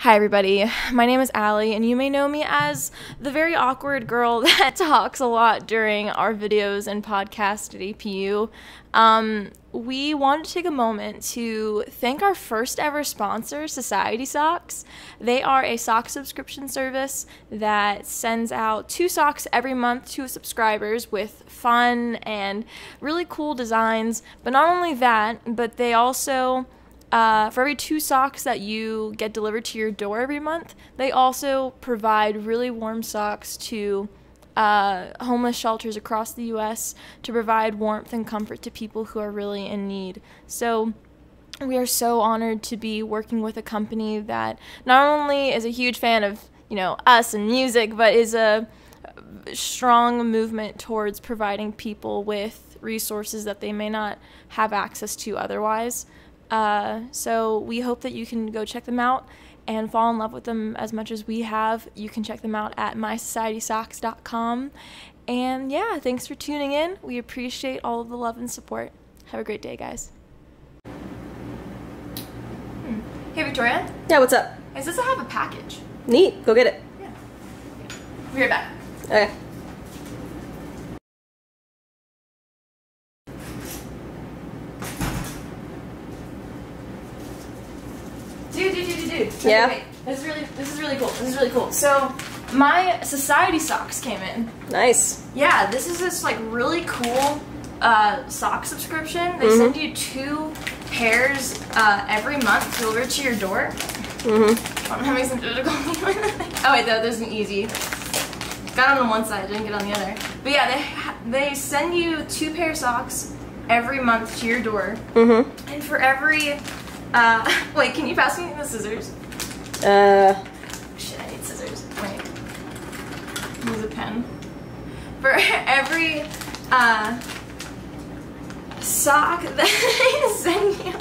Hi everybody, my name is Allie, and you may know me as the very awkward girl that talks a lot during our videos and podcast at APU. We wanted to take a moment to thank our first ever sponsor, Society Socks. They are a sock subscription service that sends out 2 socks every month to subscribers with fun and really cool designs. But not only that, but they also for every 2 socks that you get delivered to your door every month, they also provide really warm socks to homeless shelters across the U.S. to provide warmth and comfort to people who are really in need. So we are so honored to be working with a company that not only is a huge fan of, us and music, but is a strong movement towards providing people with resources that they may not have access to otherwise. So we hope that you can go check them out and fall in love with them as much as we have. You can check them out at mysocietysocks.com. And yeah, thanks for tuning in. We appreciate all of the love and support. Have a great day, guys. Hey, Victoria. Yeah, what's up? It says I have a package. Neat. Go get it. Yeah. Be right back. Okay. Dude. Yeah. Okay, wait. This is really cool. So my Society Socks came in. Nice. Yeah, this is this really cool sock subscription. They send you 2 pairs every month delivered to your door. I'm having some difficulty with it. Oh wait, there's an easy. Got it on one side, didn't get on the other. But yeah, they send you 2 pair of socks every month to your door. And for every wait, can you pass me the scissors? Shit, I need scissors. Wait. Use a pen. For every sock that I send you.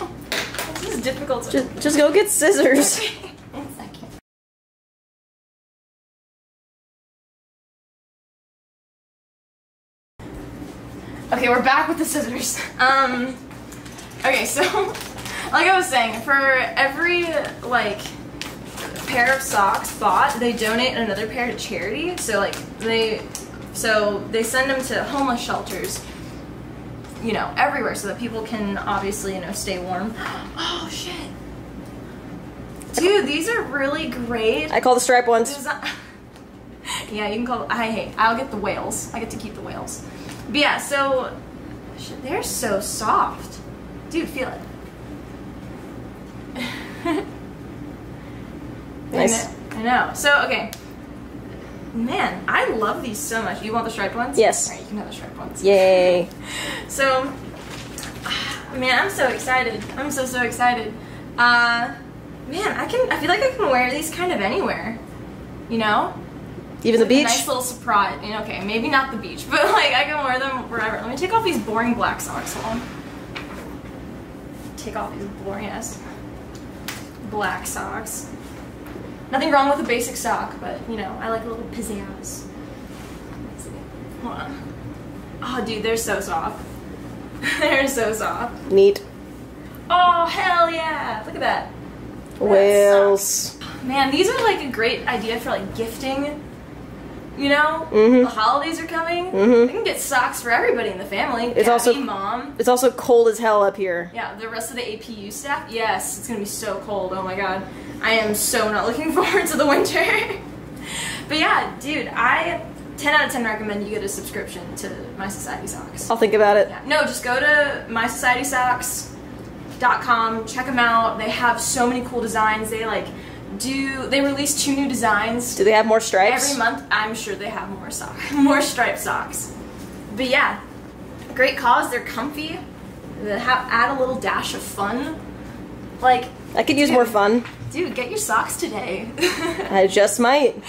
This is difficult. Just go get scissors. Okay. 1 second. Okay, we're back with the scissors. Okay, so like I was saying, for every pair of socks bought, they donate another pair to charity. So they send them to homeless shelters, everywhere, so that people can obviously stay warm. Oh shit, dude, these are really great. I call the stripe ones. Yeah, you can call. I'll get the whales. I get to keep the whales. But yeah, so shit, they're so soft, dude. Feel it. Nice. I know. So, okay. Man, I love these so much. You want the striped ones? Yes. Alright, you can have the striped ones. Yay. So, man, I'm so excited. I'm so excited. Man, I feel like I can wear these kind of anywhere. Even the beach? A nice little surprise. Okay, maybe not the beach, but I can wear them wherever. Let me take off these boring black socks. Hold on. Take off these boring ass black socks. Nothing wrong with a basic sock, but I like a little pizzazz. Let's see. Hold on. Oh, dude, they're so soft. They're so soft. Neat. Oh, hell yeah! Look at that. Whales. Man, these are a great idea for gifting. The holidays are coming. We can get socks for everybody in the family. It's Daddy, also mom. It's also cold as hell up here. Yeah, the rest of the APU staff. Yes, it's gonna be so cold. Oh my god, I am so not looking forward to the winter. But yeah, dude, I 10 out of 10 recommend you get a subscription to My Society Socks. I'll think about it. Yeah. No, just go to mysocietysocks.com. Check them out. They have so many cool designs. They they release 2 new designs. Do they have more stripes? Every month. I'm sure they have more striped socks. But yeah, great cause. They're comfy. They add a little dash of fun. I could use more fun. Dude, get your socks today. I just might.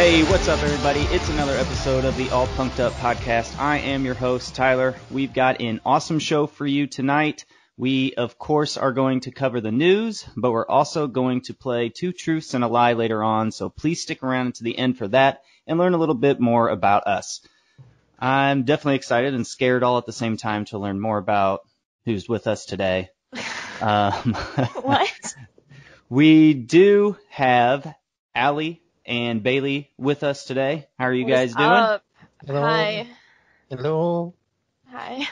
Hey, what's up, everybody? It's another episode of the All Punked Up podcast. I am your host, Tyler. We've got an awesome show for you tonight. We, of course, are going to cover the news, but we're also going to play Two Truths and a Lie later on, so please stick around to the end for that and learn a little bit more about us. I'm definitely excited and scared all at the same time to learn more about who's with us today. What? We do have Allie and Bailey with us today. How are you guys doing? Up? Hello. Hi. Hello. Hi.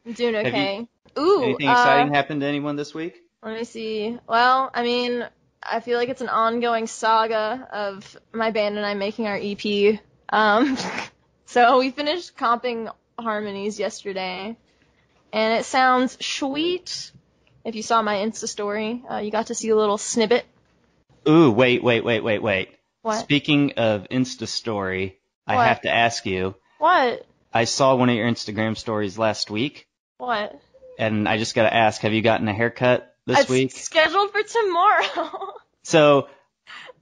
I'm doing Have okay. Ooh. Anything exciting happened to anyone this week? Let me see. Well, I mean, I feel like it's an ongoing saga of my band and I making our EP. So we finished comping harmonies yesterday, and it sounds sweet. If you saw my Insta story, you got to see a little snippet. Ooh, wait. What? Speaking of Insta story, I What? have to ask you. What? I saw one of your Instagram stories last week, What? and I just got to ask, have you gotten a haircut this It's week? scheduled for tomorrow. So,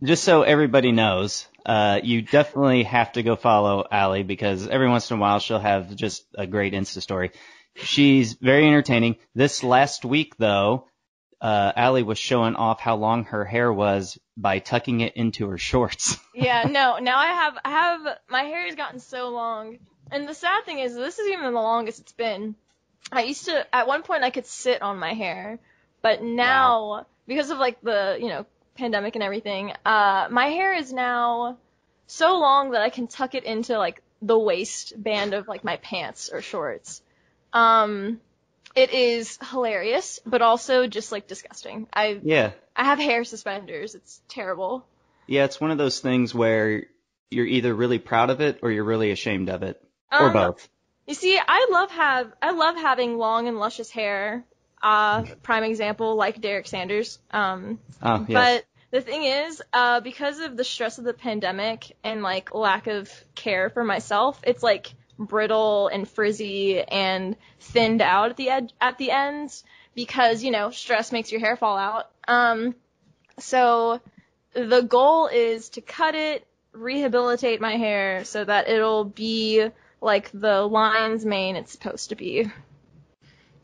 just so everybody knows, you definitely have to go follow Allie because every once in a while she'll have just a great Insta story. She's very entertaining. This last week, though, Allie was showing off how long her hair was by tucking it into her shorts. Yeah, no, now I have, my hair has gotten so long. And the sad thing is, this is even the longest it's been. At one point I could sit on my hair, but now, because of like the, pandemic and everything, my hair is now so long that I can tuck it into like the waistband of like my pants or shorts. It is hilarious, but also just like disgusting. Yeah. I have hair suspenders. It's terrible. Yeah, it's one of those things where you're either really proud of it or you're really ashamed of it. Or both. You see, I love having long and luscious hair. Prime example, like Derek Sanders. Yes. But the thing is, because of the stress of the pandemic and like lack of care for myself, it's like brittle and frizzy and thinned out at the ends because, stress makes your hair fall out. So the goal is to cut it, rehabilitate my hair so that it'll be like the lion's mane it's supposed to be.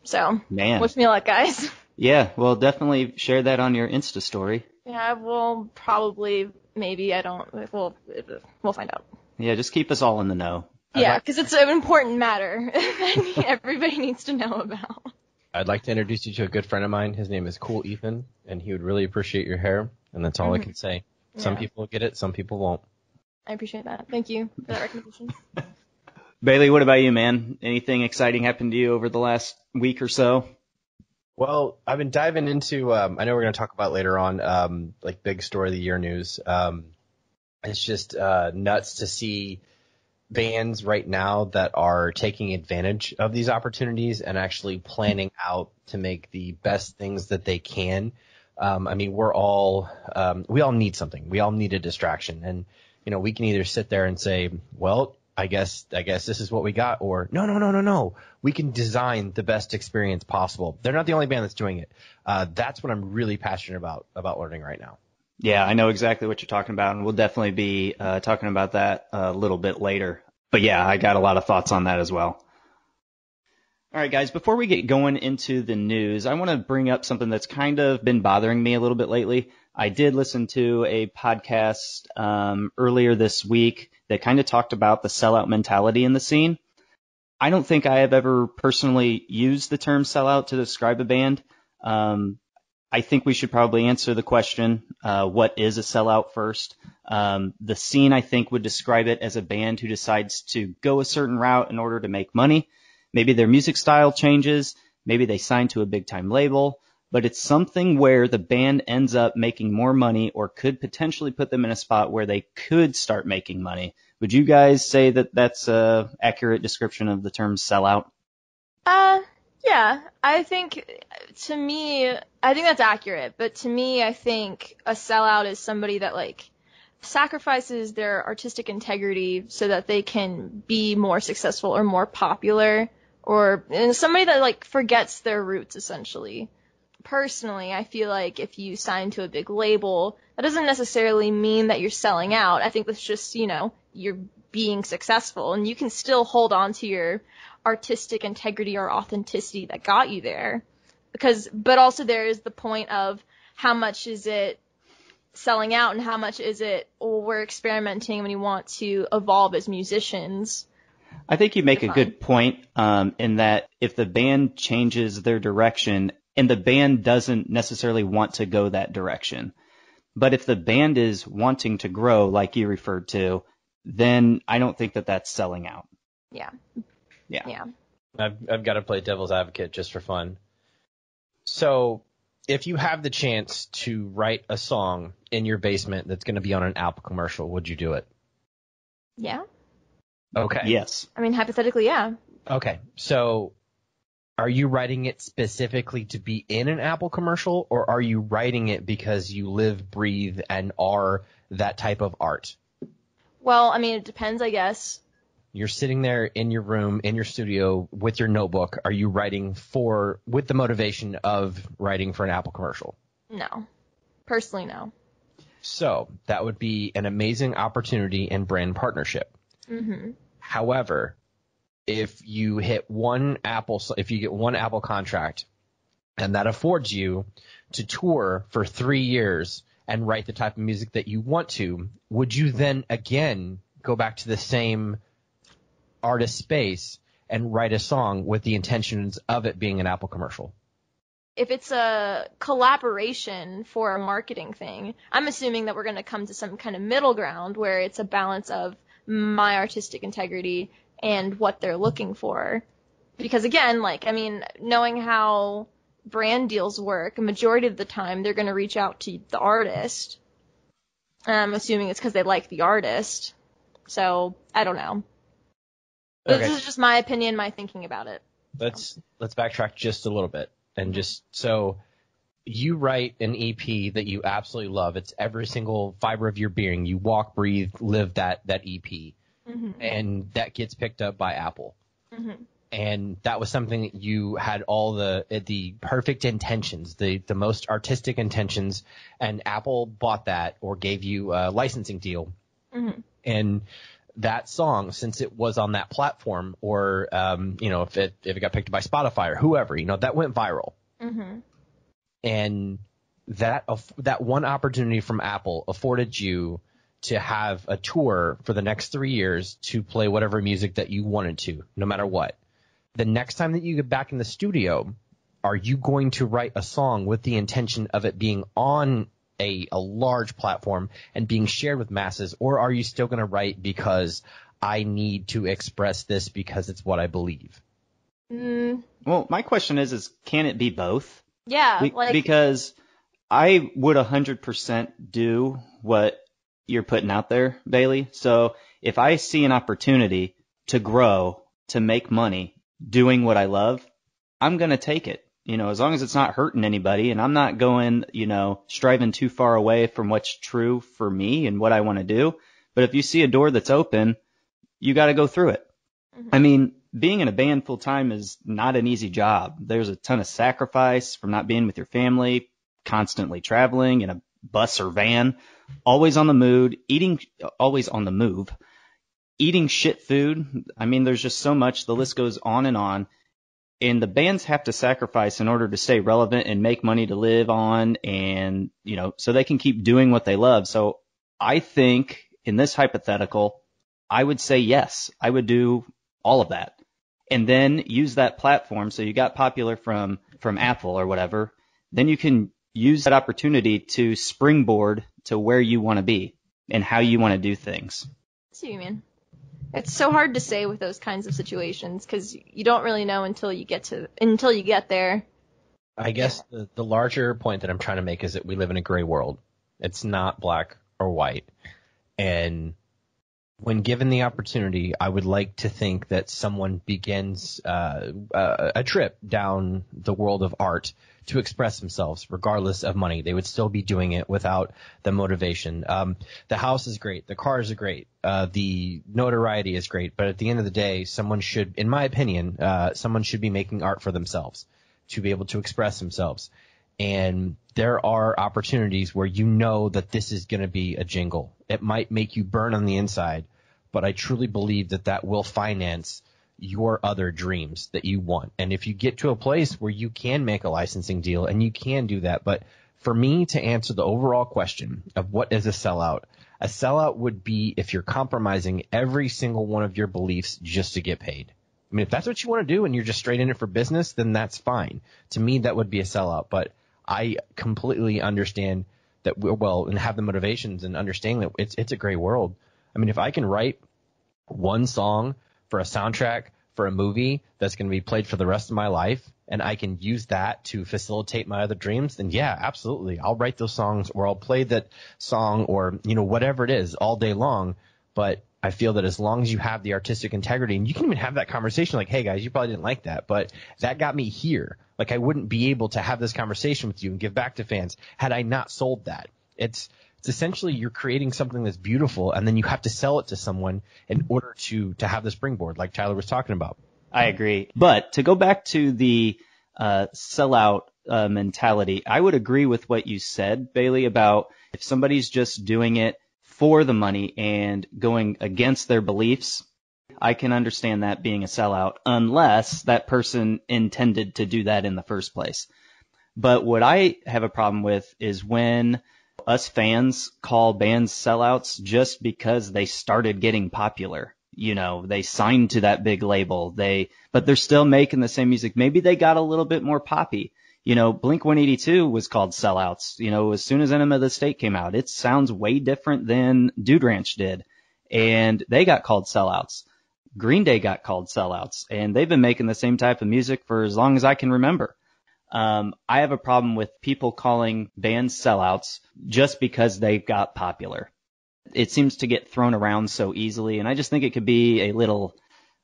So, Man. wish me luck, guys. Yeah, well, definitely share that on your Insta story. Yeah, we'll probably, maybe, we'll find out. Yeah, just keep us all in the know. Yeah, because it's an important matter that everybody needs to know about. I'd like to introduce you to a good friend of mine. His name is Cool Ethan, and he would really appreciate your hair, and that's all I can say. Some people get it, some people won't. I appreciate that. Thank you for that recommendation. Bailey, what about you, man? Anything exciting happened to you over the last week or so? Well, I've been diving into, I know we're going to talk about later on, like big story of the year news. It's just nuts to see bands right now that are taking advantage of these opportunities and actually planning out to make the best things that they can. I mean, we all need something. We all need a distraction. And, we can either sit there and say, well, I guess this is what we got, or no. We can design the best experience possible. They're not the only band that's doing it. That's what I'm really passionate about learning right now. Yeah, I know exactly what you're talking about, and we'll definitely be talking about that a little bit later. But yeah, I got a lot of thoughts on that as well. All right, guys, before we get going into the news, I want to bring up something that's kind of been bothering me a little bit lately. I did listen to a podcast earlier this week that kind of talked about the sellout mentality in the scene. I don't think I have ever personally used the term sellout to describe a band. I think we should probably answer the question, what is a sellout first? The scene, I think, would describe it as a band who decides to go a certain route in order to make money. Maybe their music style changes. Maybe they sign to a big-time label. But it's something where the band ends up making more money or could potentially put them in a spot where they could start making money. Would you guys say that that's an accurate description of the term sellout? Yeah, I think that's accurate. But to me, I think a sellout is somebody that like sacrifices their artistic integrity so that they can be more successful or more popular, or somebody that like forgets their roots essentially. personally, I feel like if you sign to a big label, that doesn't necessarily mean that you're selling out. I think that's just, you're being successful, and you can still hold on to your artistic integrity or authenticity that got you there. But also there is the point of how much is it selling out and how much is it, we're experimenting and we want to evolve as musicians. I think you make a good point in that if the band changes their direction and the band doesn't necessarily want to go that direction, but if the band is wanting to grow, like you referred to, then I don't think that that's selling out. Yeah. I've got to play devil's advocate just for fun. So if you have the chance to write a song in your basement that's going to be on an Apple commercial, would you do it? Yeah. Okay. Yes. I mean, hypothetically, yeah. Okay. So are you writing it specifically to be in an Apple commercial, or are you writing it because you live, breathe, and are that type of art? Well, I mean, it depends, I guess. You're sitting there in your room, in your studio, with your notebook. Are you writing with the motivation of writing for an Apple commercial? No. Personally, no. So that would be an amazing opportunity and brand partnership. Mm-hmm. However, if you get one Apple contract and that affords you to tour for 3 years and write the type of music that you want to, would you then again go back to the same artist space and write a song with the intentions of it being an Apple commercial? If it's a collaboration for a marketing thing, I'm assuming that we're going to come to some kind of middle ground where it's a balance of my artistic integrity and what they're looking for. Because again, knowing how brand deals work, a majority of the time they're going to reach out to the artist. And I'm assuming it's because they like the artist. So, I don't know. Okay. This is just my opinion, my thinking about it. Let's backtrack just a little bit. And just so you write an EP that you absolutely love. It's every single fiber of your being. You walk, breathe, live that EP. Mm-hmm. And that gets picked up by Apple. Mm-hmm. And that was something that you had all the perfect intentions, the most artistic intentions, and Apple bought that or gave you a licensing deal. Mm-hmm. And that song, since it was on that platform, or if it got picked up by Spotify or whoever, that went viral. Mm-hmm. And that one opportunity from Apple afforded you to have a tour for the next 3 years to play whatever music that you wanted to, no matter what. The next time that you get back in the studio, are you going to write a song with the intention of it being on a large platform and being shared with masses, or are you still going to write because I need to express this because it's what I believe? Well, my question is can it be both? Yeah. Because I would 100% do what you're putting out there, Bailey. So if I see an opportunity to grow, to make money, doing what I love, I'm going to take it. As long as it's not hurting anybody and I'm not going, striving too far away from what's true for me and what I want to do. But if you see a door that's open, you got to go through it. Mm-hmm. I mean, being in a band full time is not an easy job. There's a ton of sacrifice from not being with your family, constantly traveling in a bus or van, always on the move, eating shit food. I mean, there's just so much. The list goes on and on. And the bands have to sacrifice in order to stay relevant and make money to live on and, so they can keep doing what they love. So I think in this hypothetical, I would say yes, I would do all of that and then use that platform. So you got popular from Apple or whatever, then you can use that opportunity to springboard to where you want to be and how you want to do things. I see what you mean. It's so hard to say with those kinds of situations because you don't really know until you get there. I guess the larger point that I'm trying to make is that we live in a gray world. It's not black or white. And when given the opportunity, I would like to think that someone begins a trip down the world of art to express themselves, regardless of money. They would still be doing it without the motivation. The house is great. The cars are great. The notoriety is great. But at the end of the day, someone should, in my opinion, someone should be making art for themselves to be able to express themselves. And there are opportunities where you know that this is going to be a jingle. It might make you burn on the inside, but I truly believe that that will finance your other dreams that you want. And if you get to a place where you can make a licensing deal and you can do that, but for me to answer the overall question of what is a sellout would be if you're compromising every single one of your beliefs just to get paid. I mean, if that's what you want to do and you're just straight in it for business, then that's fine. To me, that would be a sellout. But I completely understand that and have the motivations and understanding that it's a great world. I mean, if I can write one song for a soundtrack for a movie that's going to be played for the rest of my life, and I can use that to facilitate my other dreams, then yeah, absolutely. I'll write those songs, or I'll play that song, or, whatever it is all day long. But I feel that as long as you have the artistic integrity, and you can even have that conversation like, hey guys, you probably didn't like that, but that got me here. Like, I wouldn't be able to have this conversation with you and give back to fans had I not sold that. It's essentially you're creating something that's beautiful, and then you have to sell it to someone in order to have the springboard, like Tyler was talking about. I agree. But to go back to the sellout mentality, I would agree with what you said, Bailey, about if somebody's just doing it for the money and going against their beliefs, I can understand that being a sellout unless that person intended to do that in the first place. But what I have a problem with is when us fans call bands sellouts just because they started getting popular. They signed to that big label. But they're still making the same music. Maybe they got a little bit more poppy. Blink-182 was called sellouts. As soon as Enema of the State came out, it sounds way different than Dude Ranch did. And they got called sellouts. Green Day got called sellouts. And they've been making the same type of music for as long as I can remember. I have a problem with people calling bands sellouts just because they got popular. It seems to get thrown around so easily, and I just think it could be a little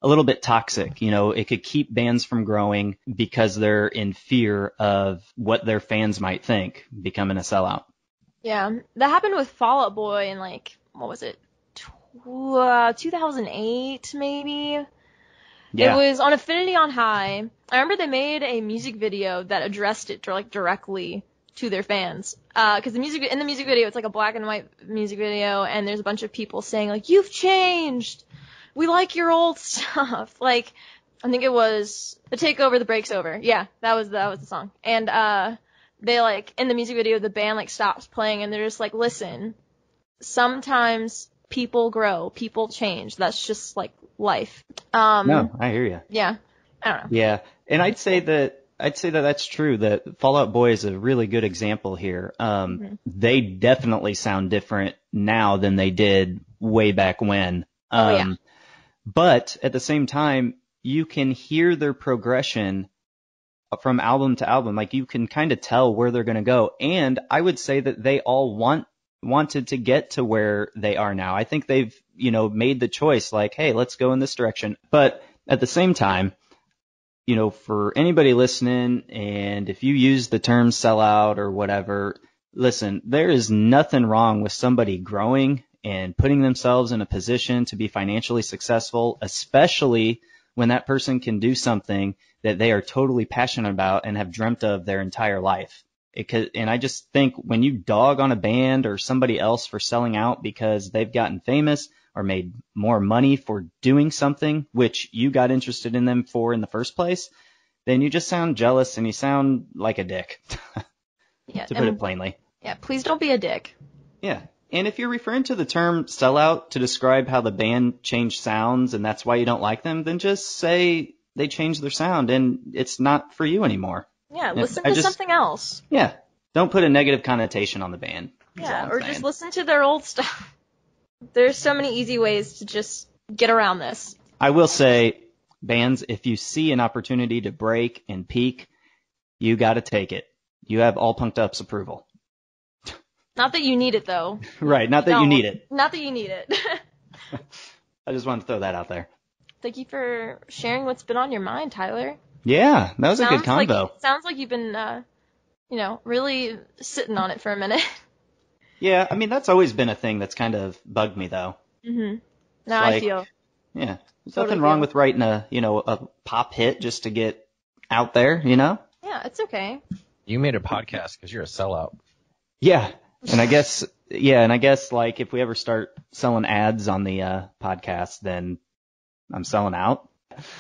bit toxic. It could keep bands from growing because they're in fear of what their fans might think, becoming a sellout. Yeah, that happened with Fall Out Boy in, what was it, 2008 maybe? Yeah. It was on Affinity on High. I remember they made a music video that addressed it directly to their fans. Cause in the music video, it's like a black and white music video, and there's a bunch of people saying you've changed. We like your old stuff. I think it was The Takeover, The Break's Over. Yeah, that was the song. And, they in the music video, the band stops playing and they're just listen, sometimes people grow, people change. That's just life. No, I hear you. Yeah. I don't know. Yeah. And I'd say that that's true, that Fall Out Boy is a really good example here. They definitely sound different now than they did way back when. Yeah. But at the same time, you can hear their progression from album to album. You can kind of tell where they're going to go. And I would say that they all wanted to get to where they are now. I think they've, made the choice hey, let's go in this direction. But at the same time, for anybody listening, and if you use the term sellout or whatever, listen, there is nothing wrong with somebody growing and putting themselves in a position to be financially successful, especially when that person can do something that they are totally passionate about and have dreamt of their entire life. And I just think when you dog on a band or somebody else for selling out because they've gotten famous or made more money for doing something which you got interested in them for in the first place, then you just sound jealous and you sound like a dick, yeah, to put it plainly. Yeah, please don't be a dick. Yeah. And if you're referring to the term sellout to describe how the band changed sounds and that's why you don't like them, then just say they changed their sound and it's not for you anymore. Yeah, listen to something else. Yeah. Don't put a negative connotation on the band. Yeah, or just listen to their old stuff. There's so many easy ways to just get around this. I will say, bands, if you see an opportunity to break and peak, you got to take it. You have All Punked Up's approval. Not that you need it, though. Right, not that you need it. Not that you need it. I just wanted to throw that out there. Thank you for sharing what's been on your mind, Tyler. Yeah, that was a good combo. Sounds like you've been, really sitting on it for a minute. Yeah, I mean, that's always been a thing that's kind of bugged me, though. Mm-hmm. Now I feel. Yeah, there's nothing wrong with writing a pop hit just to get out there, Yeah, it's okay. You made a podcast because you're a sellout. Yeah. And I guess, like, if we ever start selling ads on the podcast, then I'm selling out.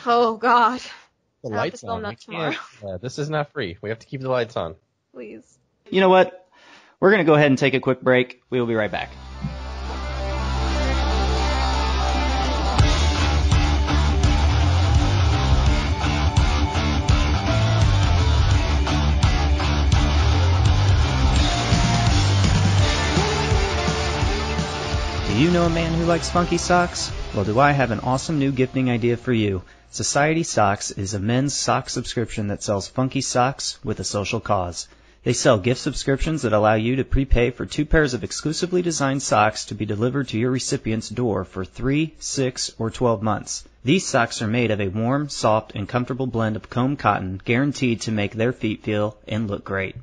Oh, God. The I have to lights film on. that tomorrow. This is not free. We have to keep the lights on. Please. You know what? We're going to go ahead and take a quick break. We will be right back. Do you know a man who likes funky socks? Well, do I have an awesome new gifting idea for you. Society Socks is a men's sock subscription that sells funky socks with a social cause. They sell gift subscriptions that allow you to prepay for 2 pairs of exclusively designed socks to be delivered to your recipient's door for 3, 6, or 12 months. These socks are made of a warm, soft, and comfortable blend of comb cotton guaranteed to make their feet feel and look great.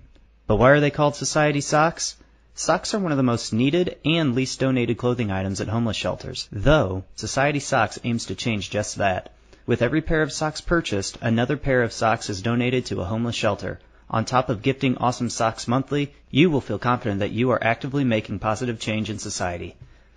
But why are they called Society Socks? Socks are one of the most needed and least donated clothing items at homeless shelters, though Society Socks aims to change just that. With every pair of socks purchased, another pair of socks is donated to a homeless shelter. On top of gifting awesome socks monthly, you will feel confident that you are actively making positive change in society.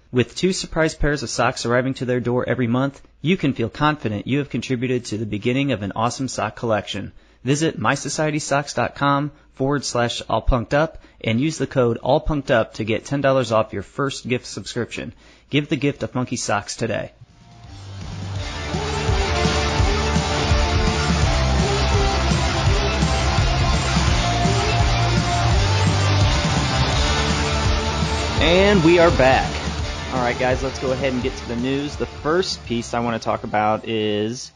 With 2 surprise pairs of socks arriving to their door every month, you can feel confident you have contributed to the beginning of an awesome sock collection. Visit mysocietysocks.com/allpunkedup and use the code allpunkedup to get $10 off your first gift subscription. Give the gift of funky socks today. And we are back. All right, guys, let's go ahead and get to the news. The first piece I want to talk about is,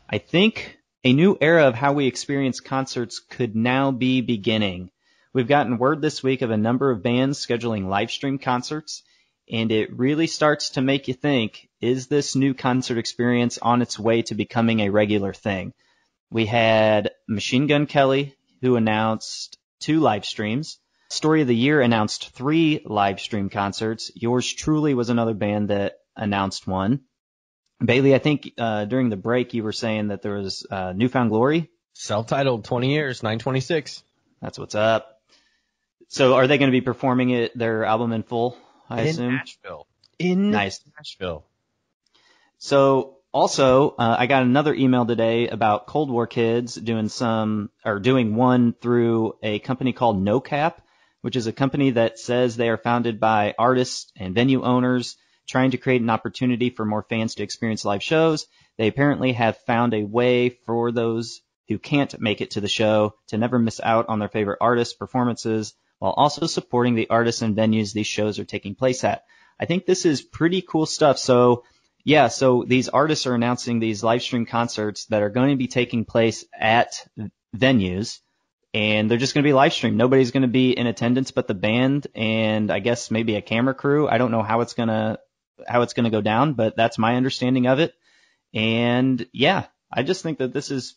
I think, a new era of how we experience concerts could now be beginning. We've gotten word this week of a number of bands scheduling live stream concerts, and it really starts to make you think, is this new concert experience on its way to becoming a regular thing? We had Machine Gun Kelly, who announced 2 live streams. Story of the Year announced 3 live stream concerts. Yours truly was another band that announced one. Bailey, I think during the break you were saying that there was Newfound Glory. Self-titled, 20 years, 926. That's what's up. So are they going to be performing their album in full, I assume? Nashville. In nice. Nashville. So also, I got another email today about Cold War Kids doing one through a company called No Cap, which is a company that says they are founded by artists and venue owners trying to create an opportunity for more fans to experience live shows. They apparently have found a way for those who can't make it to the show to never miss out on their favorite artists' performances while also supporting the artists and venues these shows are taking place at. I think this is pretty cool stuff. So these artists are announcing these live stream concerts that are going to be taking place at venues, and they're just going to be live streamed. Nobody's going to be in attendance but the band and I guess maybe a camera crew. I don't know how it's going to go down, but that's my understanding of it. And yeah, I just think that this is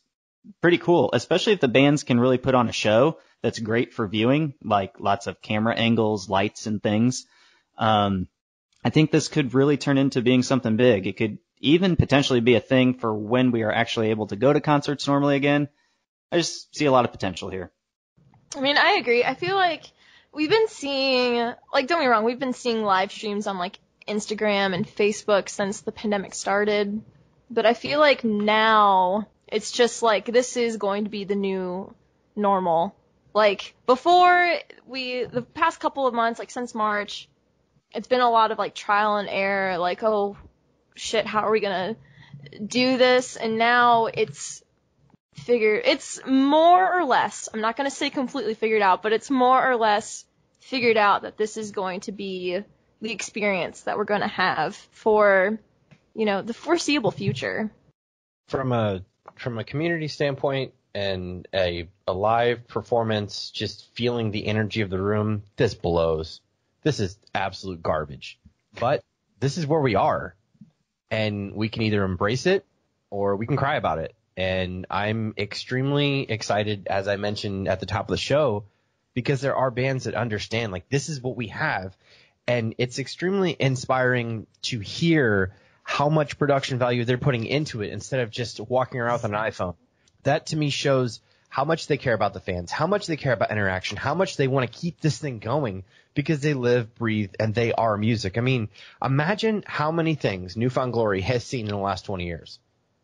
pretty cool, especially if the bands can really put on a show that's great for viewing, like lots of camera angles, lights, and things. I think this could really turn into being something big. It could even potentially be a thing for when we are actually able to go to concerts normally again. I just see a lot of potential here. I mean, I agree. I feel like we've been seeing, like, don't get me wrong, we've been seeing live streams on, like, Instagram and Facebook since the pandemic started. But I feel like now it's just like this is going to be the new normal. Like, before the past couple of months, like since March, it's been a lot of like trial and error, like, oh shit, how are we gonna do this? And now it's more or less, I'm not gonna say completely figured out, but it's more or less figured out that this is going to be the experience that we're gonna have for, the foreseeable future. From a community standpoint and a live performance, just feeling the energy of the room, this blows. This is absolute garbage. But this is where we are. And we can either embrace it or we can cry about it. And I'm extremely excited, as I mentioned at the top of the show, because there are bands that understand, like, this is what we have. And it's extremely inspiring to hear how much production value they're putting into it instead of just walking around with an iPhone. That to me shows how much they care about the fans, how much they care about interaction, how much they want to keep this thing going because they live, breathe, and they are music. I mean, imagine how many things New Found Glory has seen in the last 20 years.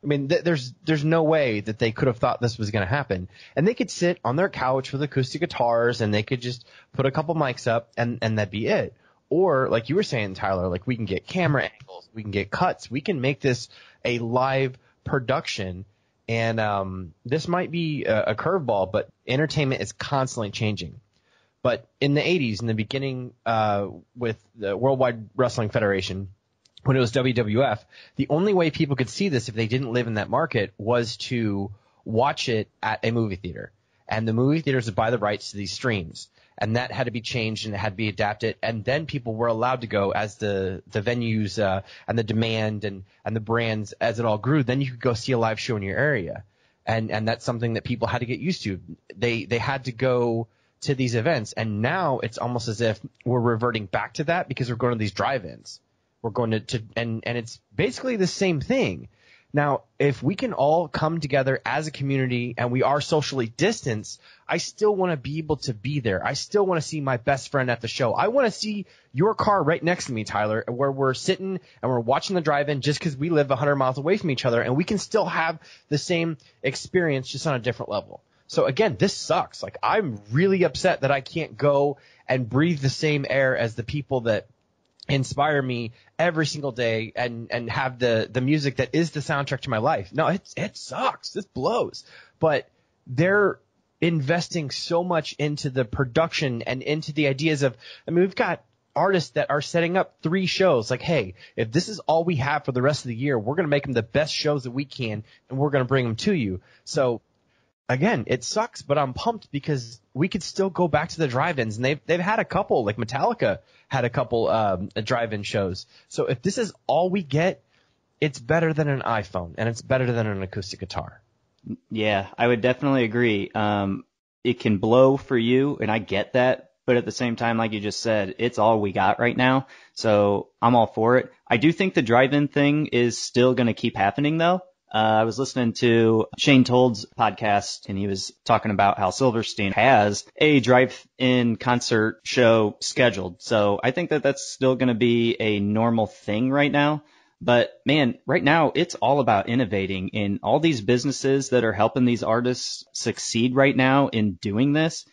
I mean, there's no way that they could have thought this was going to happen. And they could sit on their couch with acoustic guitars and they could just put a couple mics up and that'd be it. Or like you were saying, Tyler, like we can get camera angles, we can get cuts, we can make this a live production. And this might be a curveball, but entertainment is constantly changing. But in the 80s, in the beginning with the Worldwide Wrestling Federation, when it was WWF, the only way people could see this if they didn't live in that market was to watch it at a movie theater. And the movie theaters would buy the rights to these streams. And that had to be changed and it had to be adapted. And then people were allowed to go as the venues and the demand and the brands, as it all grew, then you could go see a live show in your area. And that's something that people had to get used to. They had to go to these events. And now it's almost as if we're reverting back to that because we're going to these drive-ins. We're going to and it's basically the same thing. Now, if we can all come together as a community and we are socially distanced, I still want to be able to be there. I still want to see my best friend at the show. I want to see your car right next to me, Tyler, where we're sitting and we're watching the drive-in just because we live 100 miles away from each other, and we can still have the same experience just on a different level. So again, this sucks. Like, I'm really upset that I can't go and breathe the same air as the people that inspire me every single day and have the music that is the soundtrack to my life. No, it sucks. This blows. But they're investing so much into the production and into the ideas of, I mean, we've got artists that are setting up 3 shows. Like, hey, if this is all we have for the rest of the year, we're going to make them the best shows that we can, and we're going to bring them to you. So again, it sucks, but I'm pumped because we could still go back to the drive-ins, and they've had a couple, like Metallica had a couple drive-in shows. So if this is all we get, it's better than an iPhone, and it's better than an acoustic guitar. Yeah, I would definitely agree. It can blow for you, and I get that, but at the same time, like you just said, it's all we got right now, so I'm all for it. I do think the drive-in thing is still going to keep happening, though. I was listening to Shane Told's podcast, and he was talking about how Silverstein has a drive-in concert show scheduled. So I think that that's still going to be a normal thing right now. But man, right now it's all about innovating, in all these businesses that are helping these artists succeed right now in doing this.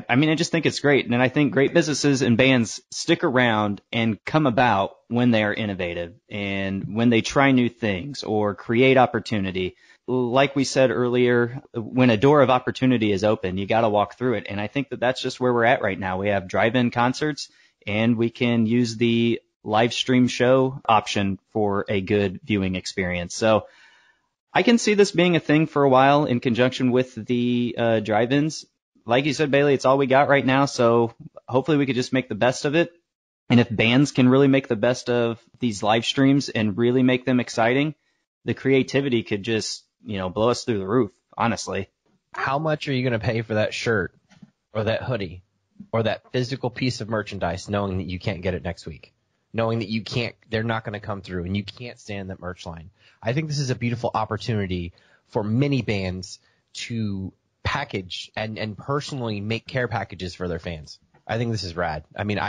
I mean, I just think it's great. And I think great businesses and bands stick around and come about when they are innovative and when they try new things or create opportunity. Like we said earlier, when a door of opportunity is open, you got to walk through it. And I think that that's just where we're at right now. We have drive-in concerts, and we can use the live stream show option for a good viewing experience. So I can see this being a thing for a while in conjunction with the drive-ins. Like you said, Bailey, it's all we got right now, so hopefully we could just make the best of it. And if bands can really make the best of these live streams and really make them exciting, the creativity could just, blow us through the roof, honestly. How much are you going to pay for that shirt or that hoodie or that physical piece of merchandise knowing that you can't get it next week? Knowing that they're not going to come through and you can't stand that merch line. I think this is a beautiful opportunity for many bands to package and personally make care packages for their fans. I think this is rad. I mean,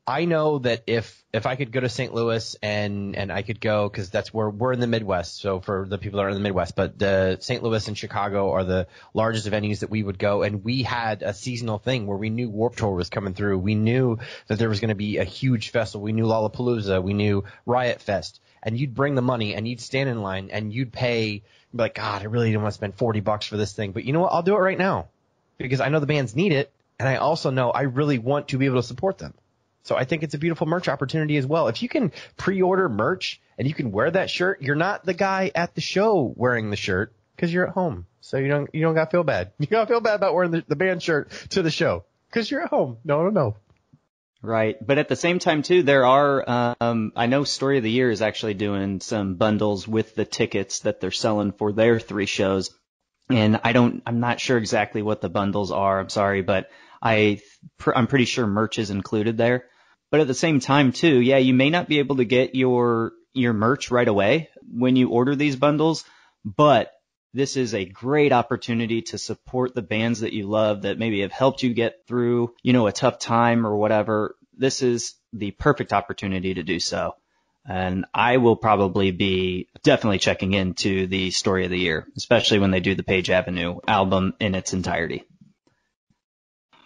I know that if I could go to St. Louis and I could go, because that's where we're in the Midwest. So for the people that are in the Midwest, but the St. Louis and Chicago are the largest venues that we would go. And we had a seasonal thing where we knew Warped Tour was coming through. We knew that there was going to be a huge festival. We knew Lollapalooza. We knew Riot Fest. And you'd bring the money and you'd stand in line and you'd pay, be like, God, I really don't want to spend $40 for this thing. But you know what? I'll do it right now because I know the bands need it. And I also know I really want to be able to support them. So I think it's a beautiful merch opportunity as well. If you can pre-order merch and you can wear that shirt, you're not the guy at the show wearing the shirt because you're at home. So you don't got to feel bad. You got to feel bad about wearing the band shirt to the show because you're at home. No. Right. But at the same time, too, there are, I know Story of the Year is actually doing some bundles with the tickets that they're selling for their 3 shows. And I'm not sure exactly what the bundles are. I'm sorry, but I'm pretty sure merch is included there. But at the same time, too, yeah, you may not be able to get your merch right away when you order these bundles, but this is a great opportunity to support the bands that you love that maybe have helped you get through, a tough time or whatever. This is the perfect opportunity to do so. And I will probably be definitely checking into the Story of the Year, especially when they do the Page Avenue album in its entirety.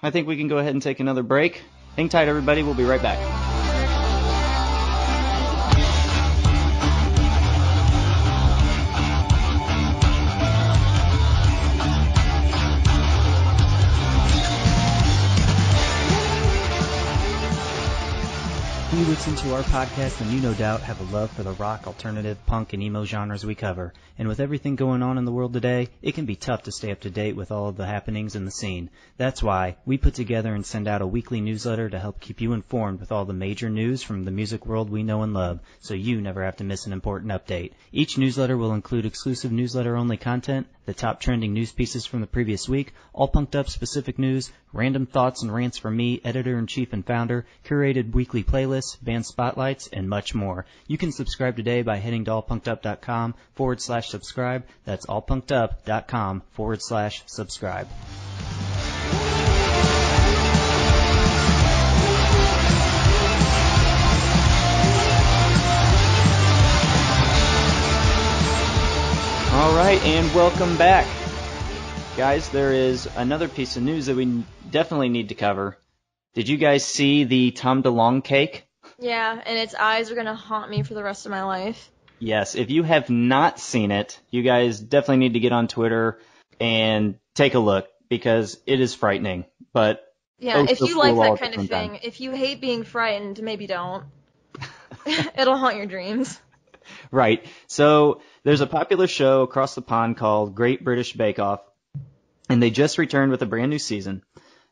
I think we can go ahead and take another break. Hang tight, everybody. We'll be right back. You listen to our podcast and you no doubt have a love for the rock, alternative, punk, and emo genres we cover. And with everything going on in the world today, it can be tough to stay up to date with all of the happenings in the scene. That's why we put together and send out a weekly newsletter to help keep you informed with all the major news from the music world we know and love, so you never have to miss an important update. Each newsletter will include exclusive newsletter-only content, the top trending news pieces from the previous week, all punked up specific news, random thoughts and rants from me, editor-in-chief and founder, curated weekly playlists, band spotlights, and much more. You can subscribe today by heading to allpunkedup.com/subscribe. That's allpunkedup.com/subscribe. All right, and welcome back. Guys, there is another piece of news that we definitely need to cover. Did you guys see the Tom DeLonge cake? Yeah, and its eyes are going to haunt me for the rest of my life. Yes, if you have not seen it, you guys definitely need to get on Twitter and take a look because it is frightening. But yeah, if you like that kind of thing, if you hate being frightened, maybe don't. It'll haunt your dreams. Right. So there's a popular show across the pond called Great British Bake Off, and they just returned with a brand new season.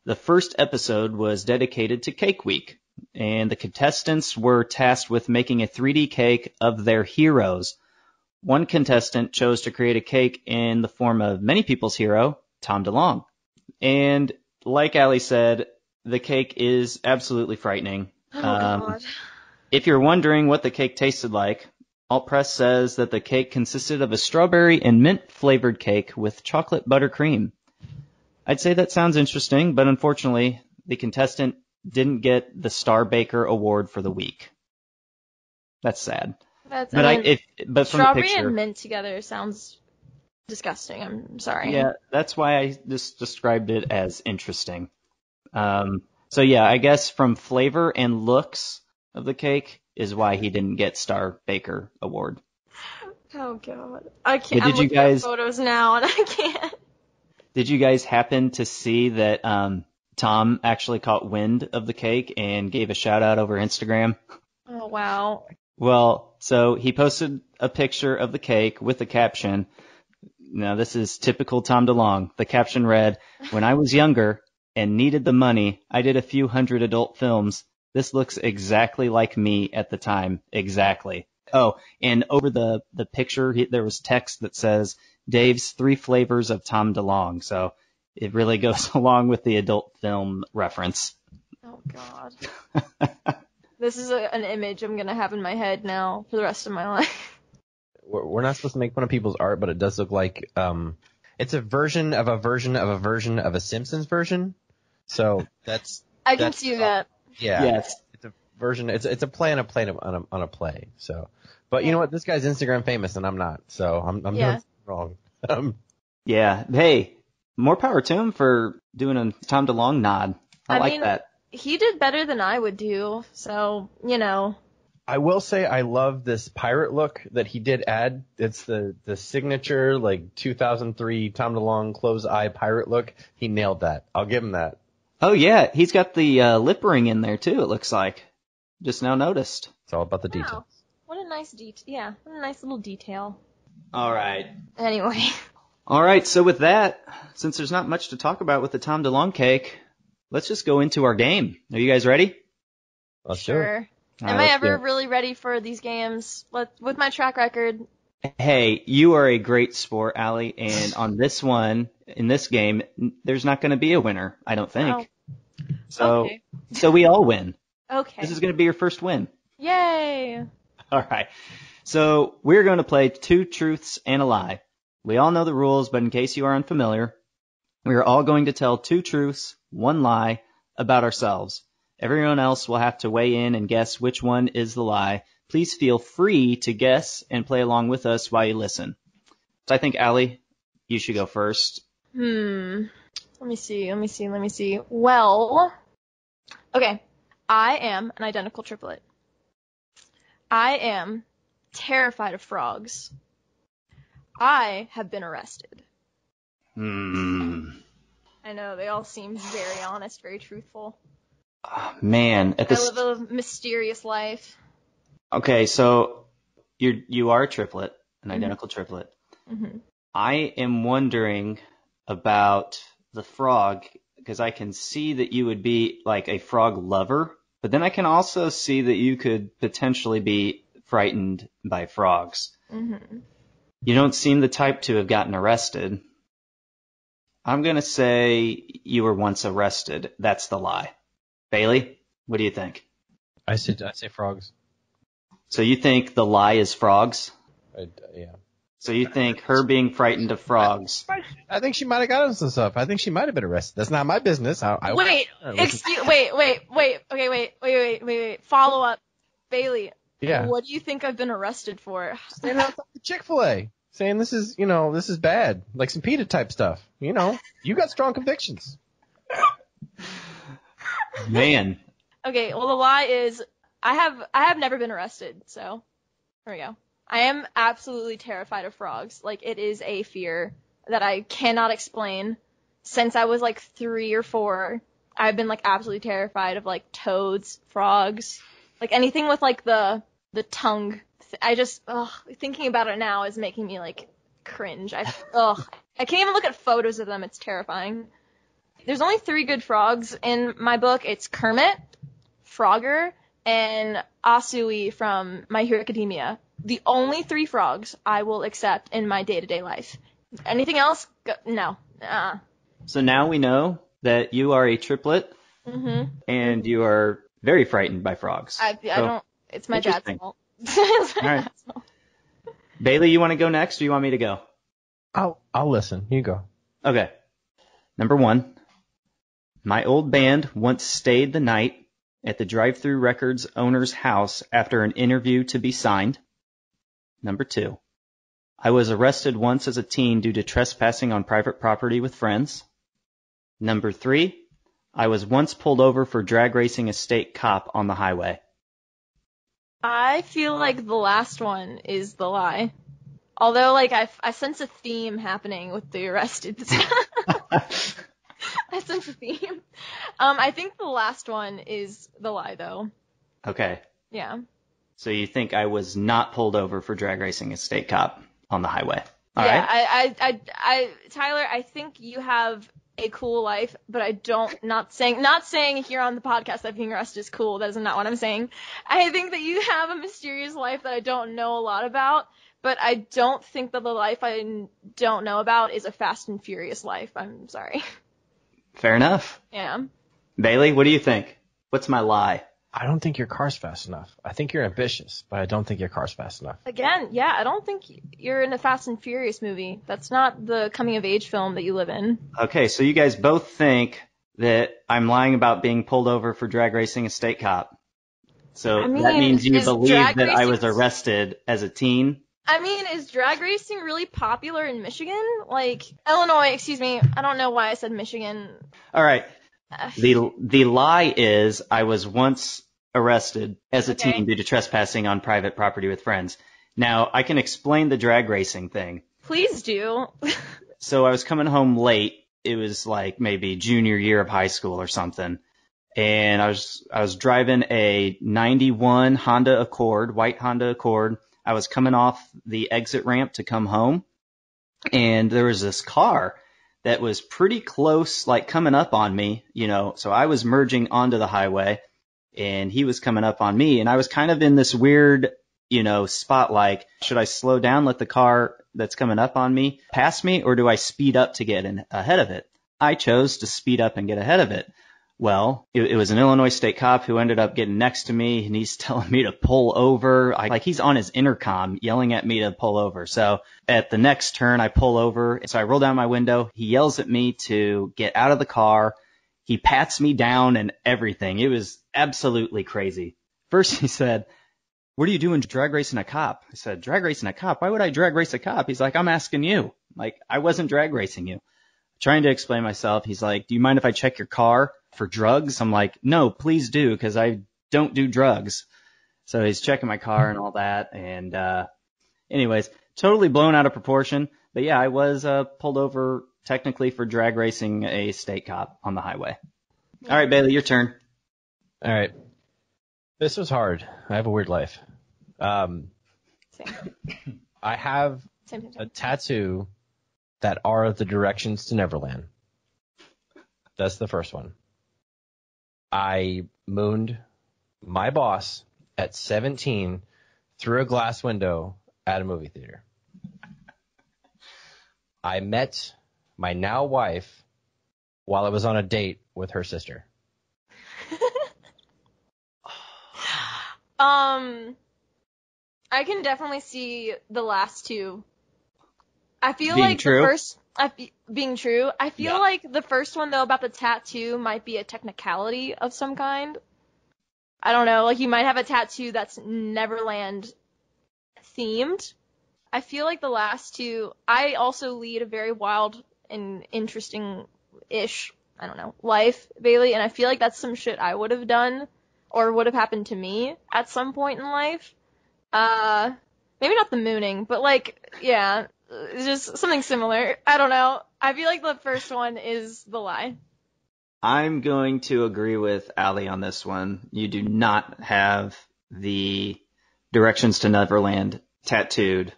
The first episode was dedicated to Cake Week, and the contestants were tasked with making a 3D cake of their heroes. One contestant chose to create a cake in the form of many people's hero, Tom DeLonge. And like Allie said, the cake is absolutely frightening. Oh, God. If you're wondering what the cake tasted like, Alt Press says that the cake consisted of a strawberry and mint flavored cake with chocolate buttercream. I'd say that sounds interesting, but unfortunately, the contestant didn't get the Star Baker award for the week. That's sad. But from strawberry the picture, and mint together sounds disgusting. I'm sorry. Yeah, that's why I just described it as interesting. So yeah, I guess from flavor and looks of the cake is why he didn't get Star Baker award. Oh God, I can't. I'm looking at photos now and I can't. Did you guys happen to see that Tom actually caught wind of the cake and gave a shout out over Instagram? Oh, wow. Well, so he posted a picture of the cake with the caption. Now, this is typical Tom DeLonge. The caption read, "When I was younger and needed the money, I did a few hundred adult films. This looks exactly like me at the time. Exactly." Oh, and over the picture, there was text that says, "Dave's 3 flavors of Tom DeLonge." So it really goes along with the adult film reference. Oh, God. This is an image I'm going to have in my head now for the rest of my life. We're not supposed to make fun of people's art, but it does look like it's a version of a version of a version of a Simpsons version. So I can see that. Yeah. Yes. It's a version. It's a play on a play on a play. So, but you know what? This guy's Instagram famous and I'm not. So I'm doing something wrong. Yeah. Hey, more power to him for doing a Tom DeLonge nod. I like that. He did better than I would do. So, you know. I will say I love this pirate look that he did add. It's the signature, like, 2003 Tom DeLonge close eye pirate look. He nailed that. I'll give him that. Oh, yeah. He's got the lip ring in there, too, it looks like. Just now noticed. It's all about the details. What a nice what a nice little detail. All right. Anyway. All right, so with that, since there's not much to talk about with the Tom DeLonge cake, let's just go into our game. Are you guys ready? Let's do it. Am I ever really ready for these games? With my track record. Hey, you are a great sport, Allie, and on this one, in this game, there's not going to be a winner, I don't think. Oh. So we all win. Okay. This is going to be your first win. Yay! All right. So we're going to play 2 truths and a lie. We all know the rules, but in case you are unfamiliar, we are all going to tell 2 truths, 1 lie about ourselves. Everyone else will have to weigh in and guess which one is the lie. Please feel free to guess and play along with us while you listen. So I think, Allie, you should go first. Let me see. Well, okay. I am an identical triplet. I am terrified of frogs. I have been arrested. I know, they all seem very honest, very truthful. Man, I live a mysterious life. Okay, so you are a triplet, an identical triplet. Mm-hmm. I am wondering about the frog, because I can see that you would be like a frog lover, but then I can also see that you could potentially be frightened by frogs. Mm-hmm. You don't seem the type to have gotten arrested. I'm going to say you were once arrested. That's the lie. Bailey, what do you think? I say frogs. So you think the lie is frogs? Yeah. So you think her being frightened of frogs? I think she might have gotten some stuff. I think she might have been arrested. That's not my business. Wait. Follow up. Bailey. Yeah. What do you think I've been arrested for? Standing outside the Chick-fil-A, saying this is bad, like some PETA type stuff. You got strong convictions. Man. Okay, well the lie is I have never been arrested, so there we go. I am absolutely terrified of frogs. Like, it is a fear that I cannot explain. Since I was like 3 or 4, I've been like absolutely terrified of like toads, frogs, like anything with like the tongue. I just thinking about it now is making me like cringe. I can't even look at photos of them. It's terrifying. There's only 3 good frogs in my book. It's Kermit, Frogger, and Asui from My Hero Academia. The only 3 frogs I will accept in my day-to-day life. Anything else? No. So now we know that you are a triplet, and you are very frightened by frogs. I don't. It's my dad's fault. All right. Bailey, you want to go next, or you want me to go? I'll listen. You go. Okay. Number 1. My old band once stayed the night at the Drive-Thru Records owner's house after an interview to be signed. Number 2. I was arrested once as a teen due to trespassing on private property with friends. Number 3. I was once pulled over for drag racing a state cop on the highway. I feel like the last one is the lie. Although, like, I sense a theme happening with the arrested. I sense a theme. I think the last one is the lie, though. Okay. Yeah. So you think I was not pulled over for drag racing a state cop on the highway? All yeah, right. Tyler, I think you have a cool life, but I don't, not saying here on the podcast that being arrested is cool. That is not what I'm saying. I think that you have a mysterious life that I don't know a lot about, but I don't think that the life I don't know about is a Fast and Furious life. I'm sorry. Fair enough. Yeah. Bailey, what do you think? What's my lie? I don't think your car's fast enough. I think you're ambitious, but I don't think your car's fast enough. Again, yeah, I don't think you're in a Fast and Furious movie. That's not the coming-of-age film that you live in. Okay, so you guys both think that I'm lying about being pulled over for drag racing a state cop. So that means you believe that I was arrested as a teen? I mean, is drag racing really popular in Michigan? Like, Illinois, excuse me. I don't know why I said Michigan. All right. The lie is I was once arrested as a teen due to trespassing on private property with friends. Now, I can explain the drag racing thing. Please do. So I was coming home late. It was like maybe junior year of high school or something. And I was driving a 91 Honda Accord, white Honda Accord. I was coming off the exit ramp to come home, and there was this car that was pretty close, like coming up on me, so I was merging onto the highway, and he was coming up on me, and I was kind of in this weird, spot, like, should I slow down, let the car that's coming up on me pass me, or do I speed up to get ahead of it? I chose to speed up and get ahead of it. Well, it was an Illinois state cop who ended up getting next to me, and he's telling me to pull over. Like he's on his intercom yelling at me to pull over. So at the next turn, I pull over. So I roll down my window. He yells at me to get out of the car. He pats me down and everything. It was absolutely crazy. First he said, "What are you doing drag racing a cop?" I said, "Drag racing a cop? Why would I drag race a cop?" He's like, "I'm asking you." Like, I wasn't drag racing you. Trying to explain myself. He's like, "Do you mind if I check your car for drugs?" I'm like, "No, please do, because I don't do drugs." So he's checking my car and all that. And anyways, totally blown out of proportion. But yeah, I was pulled over technically for drag racing a state cop on the highway. All right, Bailey, your turn. All right. This was hard. I have a weird life. Same. I have Same. a tattoo that are the directions to Neverland. That's the first one. I mooned my boss at 17 through a glass window at a movie theater. I met my now wife while I was on a date with her sister. I can definitely see the last two. I feel Being like true? the first being true. I feel Yeah. like the first one though about the tattoo might be a technicality of some kind. I don't know, like you might have a tattoo that's Neverland themed. I feel like the last two, I also lead a very wild and interesting-ish, I don't know, life, Bailey, and I feel like that's some shit I would have done or would have happened to me at some point in life. Maybe not the mooning, but like, yeah, just something similar. I don't know. I feel like the first one is the lie. I'm going to agree with Allie on this one. You do not have the directions to Neverland tattooed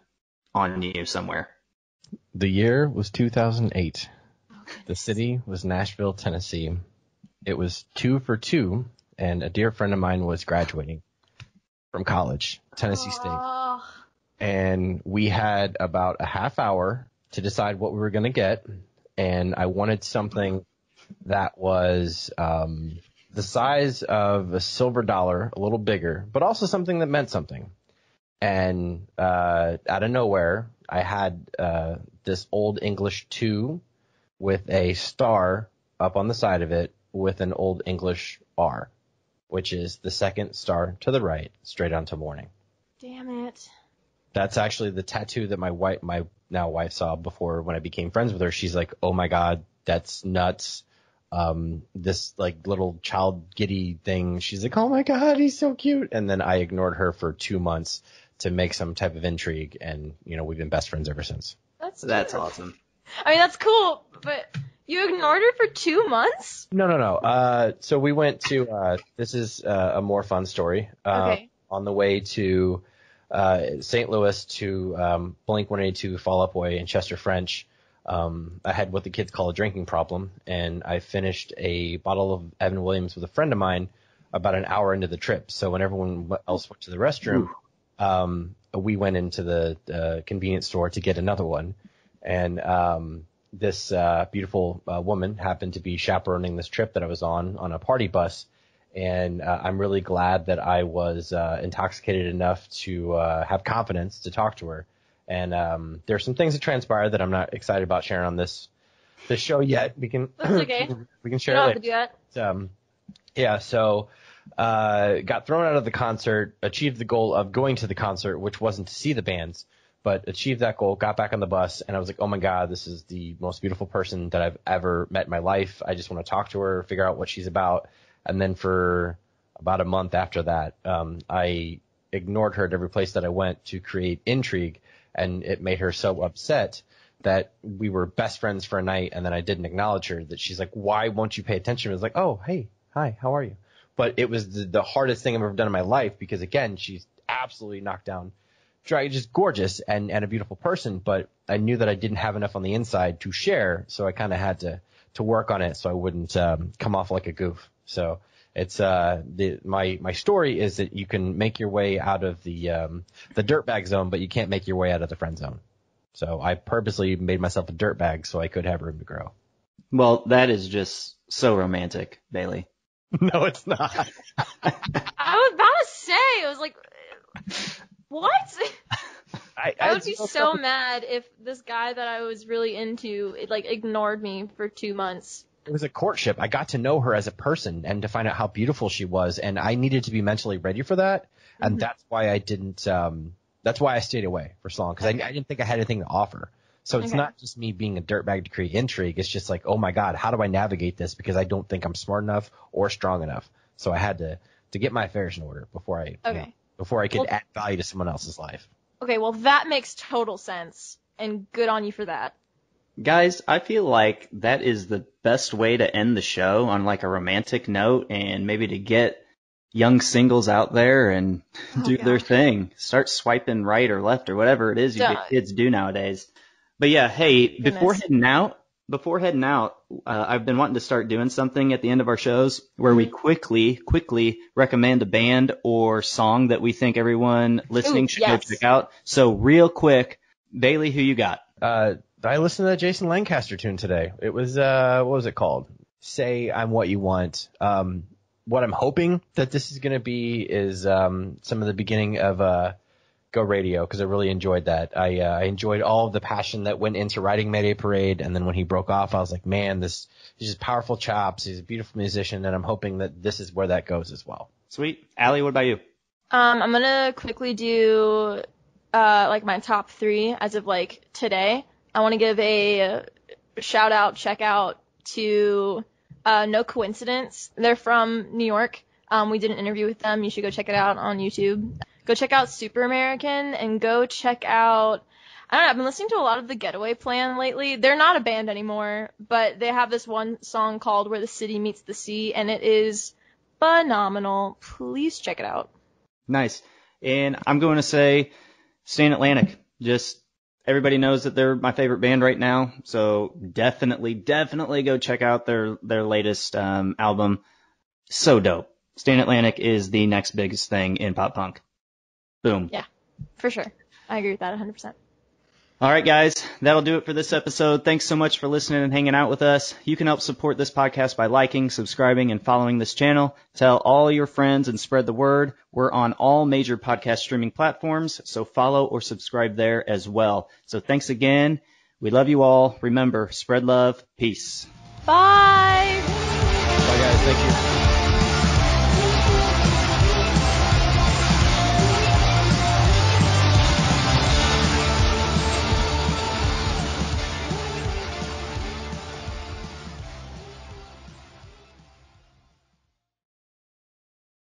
on you somewhere. The year was 2008. The city was Nashville, Tennessee. It was 2 for 2, and a dear friend of mine was graduating from college, Tennessee State. Oh. And we had about a half hour to decide what we were going to get. And I wanted something that was the size of a silver dollar, a little bigger, but also something that meant something. And out of nowhere, I had this Old English 2 with a star up on the side of it with an Old English R, which is the second star to the right, straight onto morning. Damn it. That's actually the tattoo that my now wife saw before when I became friends with her. She's like, "Oh my God, that's nuts." This like little child giddy thing. She's like, "Oh my God, he's so cute." And then I ignored her for 2 months to make some type of intrigue. And, we've been best friends ever since. That's awesome. I mean, that's cool, but you ignored her for 2 months? No. So we went to, this is a more fun story. Okay. On the way to St. Louis to Blink-182 Fall Out Boy in Chester French, I had what the kids call a drinking problem, and I finished a bottle of Evan Williams with a friend of mine about an hour into the trip. So when everyone else went to the restroom, we went into the convenience store to get another one. And this beautiful woman happened to be chaperoning this trip that I was on a party bus. And I'm really glad that I was intoxicated enough to have confidence to talk to her. And there's some things that transpired that I'm not excited about sharing on this show yet. We can That's okay. we can share You don't it have to do that. Yeah, so got thrown out of the concert, achieved the goal of going to the concert, which wasn't to see the bands, but achieved that goal, got back on the bus, and I was like, oh my God, this is the most beautiful person that I've ever met in my life. I just want to talk to her, figure out what she's about. And then for about a month after that, I ignored her at every place that I went to create intrigue, and it made her so upset that we were best friends for a night, and then I didn't acknowledge her, that she's like, why won't you pay attention? I was like, oh, hey, hi, how are you? But it was the hardest thing I've ever done in my life because, again, she's absolutely knocked down, just gorgeous and a beautiful person, but I knew that I didn't have enough on the inside to share, so I kind of had to work on it so I wouldn't come off like a goof. So it's my story is that you can make your way out of the dirtbag zone, but you can't make your way out of the friend zone. So I purposely made myself a dirtbag so I could have room to grow. Well, that is just so romantic, Bailey. No, it's not. I was about to say, it was like, what? I would be so mad if this guy that I was really into, ignored me for 2 months. It was a courtship. I got to know her as a person and to find out how beautiful she was, and I needed to be mentally ready for that, and that's why I didn't. That's why I stayed away for so long, because I didn't think I had anything to offer. So it's not just me being a dirtbag to create intrigue. It's just like, oh my God, how do I navigate this? Because I don't think I'm smart enough or strong enough. So I had to get my affairs in order before I could add value to someone else's life. Okay, well that makes total sense, and good on you for that. Guys, I feel like that is the best way to end the show, on like a romantic note, and maybe to get young singles out there and do their thing. Start swiping right or left or whatever it is kids do nowadays. But yeah, hey, before heading out, I've been wanting to start doing something at the end of our shows where we quickly recommend a band or song that we think everyone listening should go check out. So real quick, Bailey, who you got? I listened to that Jason Lancaster tune today. It was, what was it called? Say I'm What You Want. What I'm hoping that this is going to be is some of the beginning of Go Radio, because I really enjoyed that. I enjoyed all of the passion that went into writing Mayday Parade, and then when he broke off, I was like, man, he's just powerful chops. He's a beautiful musician, and I'm hoping that this is where that goes as well. Sweet. Allie, what about you? I'm gonna quickly do my top 3 as of today. I want to give a shout out, check out to No Coincidence. They're from New York. We did an interview with them. You should go check it out on YouTube. Go check out Super American, and go check out, I don't know, I've been listening to a lot of the Getaway Plan lately. They're not a band anymore, but they have this one song called Where the City Meets the Sea, and it is phenomenal. Please check it out. Nice. And I'm going to say Stan Atlantic. Just everybody knows that they're my favorite band right now, so definitely go check out their latest album. So dope. Stan Atlantic is the next biggest thing in pop punk. Boom. Yeah, for sure. I agree with that 100%. All right, guys, that'll do it for this episode. Thanks so much for listening and hanging out with us. You can help support this podcast by liking, subscribing, and following this channel. Tell all your friends and spread the word. We're on all major podcast streaming platforms, so follow or subscribe there as well. So thanks again. We love you all. Remember, spread love. Peace. Bye. Bye, guys. Thank you.